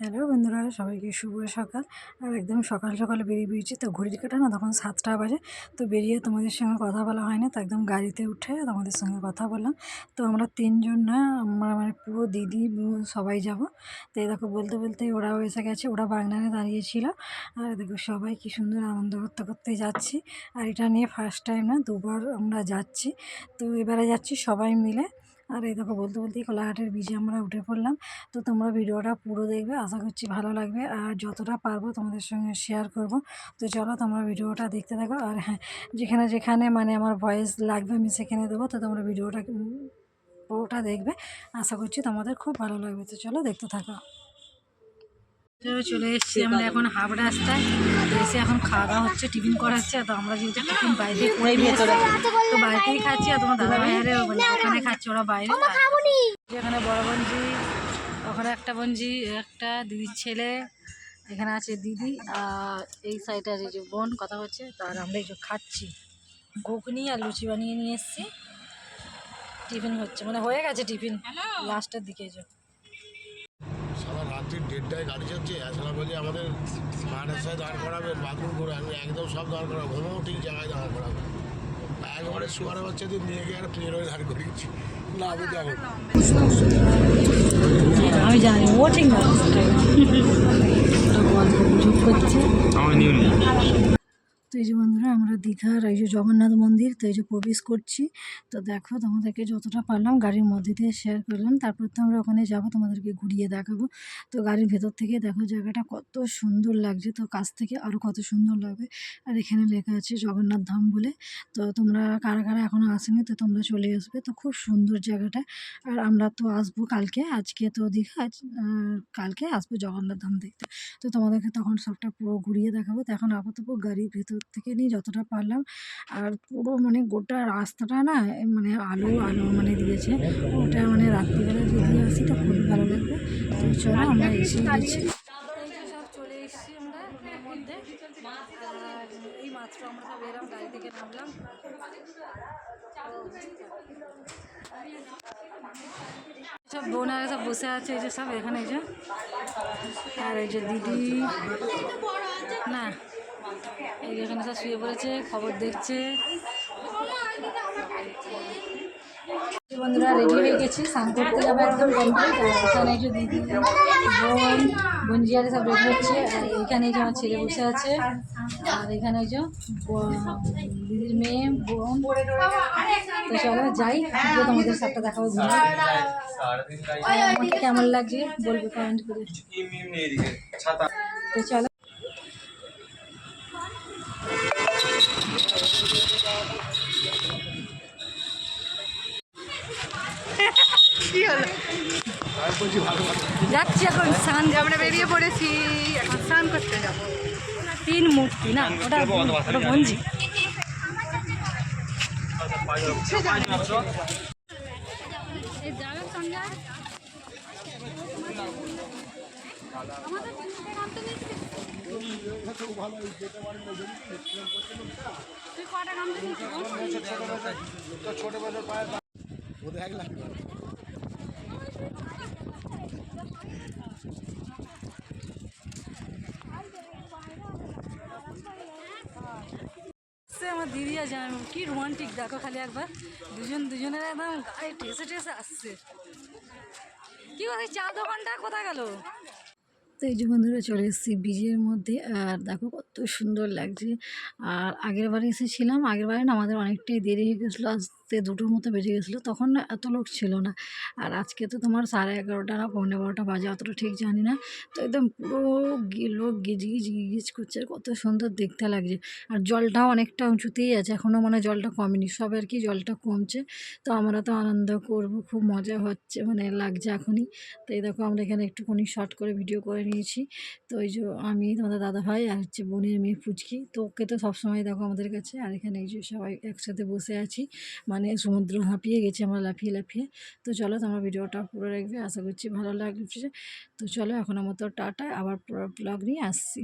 Hello বন্ধুরা, সবাইকে শুভ সকাল। আর একদম সকাল সকালে বেরিয়ে পড়েছি। তো ঘড়ির কাঁটা না তখন 7টা বাজে। তো বেরিয়ে তোমাদের সঙ্গে কথা বলা হয় না, তো একদম গাড়িতে উঠে তোমাদের সঙ্গে কথা বললাম। তো আমরা 3জন না, আমরা মানে পুরো দিদি সবাই যাব। তো এই দেখো বলতে বলতে ওরাও এসে গেছে, ওরা বাগনানে দাঁড়িয়েছিল। আর দেখো সবাই কি সুন্দর আনন্দ করতে করতে যাচ্ছি। আর এটা নিয়ে ফার্স্ট টাইম না, দুবার আমরা যাচ্ছি। তো এবারে যাচ্ছি সবাই মিলে। আর এই দেখো বলতে বলতেই কোলাঘাটের ব্রিজে আমরা উঠে পড়লাম। তো তোমরা ভিডিওটা পুরো দেখবে, আশা করছি ভালো লাগবে। আর যতটা পারবো তোমাদের সঙ্গে শেয়ার করব। তো চলো তোমরা ভিডিওটা দেখতে থাকো। আর হ্যাঁ, যেখানে যেখানে মানে আমার ভয়েস লাগবে আমি সেখানে দেবো। তো তোমরা ভিডিওটা পুরোটা দেখবে, আশা করছি তোমাদের খুব ভালো লাগবে। তো চলো দেখতে থাকো। চলে এসেছি আমরা এখন হাফ রাস্তায়। এসে এখন খাওয়া দাওয়া হচ্ছে, টিফিন করা হচ্ছে। তো আমরা যেহেতু টিফিন বাইরে করেই ভেতরে, তো বাইরেই খাচ্ছি। আর তোমার দাদা ভাইয়ারে ওখানে খাচ্ছি, ওরা বাইরে। এখানে বড় বঞ্জি, ওখানে একটা বঞ্জি, একটা দিদির ছেলে, এখানে আছে দিদি। আর এই সাইডে আছে যে বোন কথা হচ্ছে। তার আমরা এই যে খাচ্ছি ঘুগনি আর লুচি বানিয়ে নিয়ে এসেছি। টিফিন হচ্ছে, মানে হয়ে গেছে টিফিন লাস্টের দিকে। যে সারা রাত্রি 1:30টায় গাড়ি যাচ্ছে। আসলে বলি আমাদের মাঠের সাথে দাঁড় করাবে, বাথরুম করে আমি একদম সব দাঁড় করাবো, ঘুমাও ঠিক জায়গায় দাঁড় করাবো। একবারে শুয়ার বাচ্চাদের নিয়ে গিয়ে আর প্লেন দাঁড় করিয়েছি। না আমি যাবো, আমি জানি ও ঠিক না করছে। তো এই যে বন্ধুরা, আমরা দীঘার এই যে জগন্নাথ মন্দির, তো এই যে প্রবেশ করছি। তো দেখো তোমাদেরকে যতটা পারলাম গাড়ির মধ্যে দিয়ে শেয়ার করলাম। তারপর তো আমরা ওখানে যাবো, তোমাদেরকে ঘুরিয়ে দেখাবো। তো গাড়ির ভেতর থেকে দেখো জায়গাটা কত সুন্দর লাগছে, তো কাছ থেকে আরও কত সুন্দর লাগবে। আর এখানে লেখা আছে জগন্নাথ ধাম বলে। তো তোমরা কারা কারা এখনও আসেনি, তো তোমরা চলে আসবে। তো খুব সুন্দর জায়গাটা। আর আমরা তো আসবো কালকে, আজকে তো দীঘা, কালকে আসবো জগন্নাথ ধাম দেখতে। তো তোমাদেরকে তখন সবটা পুরো ঘুরিয়ে দেখাবো। তো এখন আপাতত গাড়ির ভেতর থেকে নিয়ে যতটা পারলাম। আর পুরো মানে গোটা রাস্তাটা না মানে আলো আলো মানে দিয়েছে। ওটা মানে রাত্রিবেলা যদি আসি তো খুবই ভালো লাগবে। তো চলো আমরা এসে গেছি। সব চলে এসেছি আমরা রুমের মধ্যে। আর এই মাত্র আমরা সব এলাম, গাড়ি থেকে নামলাম। সব বোনেরা সব বসে আছে, এই যে সব এখানে, এই যে। আর এই যে দিদি না, এই যে এখানে সব শুয়ে পড়েছে, খবর দেখছে। বন্ধুরা রেডি হয়ে গেছি, স্নান করতে যাবো একদম কমপ্লিট। আর এখানে এই যে দিদি বোন বোনজিয়ারে সব রেডি হচ্ছে। আর এইখানে এই যে আমার ছেলে বসে আছে। আর এখানে ওই যে দিদির মেয়ে বোন। তো চলো যাই, তোমাদের সবটা দেখাবো। আমাকে কেমন লাগছে বলবে কমেন্ট করে। তো চলো। যাচ্ছি এখন স্নান, আমরা বেরিয়ে পড়েছি, এখন স্নান করতে যাবো। 3 মূর্তি না, ওটা ওটা বঞ্জি। ছোট বছর পায় ওদের 1 লাখ। আমার দিদি আর জানো কি রোমান্টিক, দেখো খালি একবার দুজনের একদম গায়ে ঠেসে ঠেসে আসছে। কি বলছি, চা দোকানটা কোথায় গেল? তো এই যে বন্ধুরা চলে এসেছি ব্রিজের মধ্যে। আর দেখো কত সুন্দর লাগছে। আর আগের বারে এসেছিলাম, আগের বারে না আমাদের অনেকটাই দেরি হয়ে গেছিলো, আসতে 2টোর মতো বেজে গেছিলো, তখন না এত লোক ছিল না। আর আজকে তো তোমার 11:30 না 12:15 বাজে, অতটা ঠিক জানি না। তো একদম পুরো লোক গিজ গিজ গিজ করছে, কত সুন্দর দেখতে লাগছে। আর জলটাও অনেকটা উঁচুতেই আছে, এখনও মানে জলটা কমেনি, সব আর কি জলটা কমছে। তো আমরা তো আনন্দ করবো, খুব মজা হচ্ছে মানে লাগছে এখনই। তো এই দেখো আমরা এখানে একটুখানি শর্ট করে ভিডিও করে নিয়েছি। তো এই যে আমি, তোমাদের দাদা ভাই, আর হচ্ছে বোনের মেয়ে পুচকি। তো ওকে তো সবসময় দেখো আমাদের কাছে। আর এখানে এই যে সবাই একসাথে বসে আছি, মানে সমুদ্র হাঁপিয়ে গেছি আমরা লাফিয়ে লাফিয়ে। তো চলো তোমরা ভিডিওটা পুরো রাখবে, আশা করছি ভালো লাগছে। তো চলো এখন আমার তো টাটা, আবার পুরো ব্লগ নিয়ে আসছি।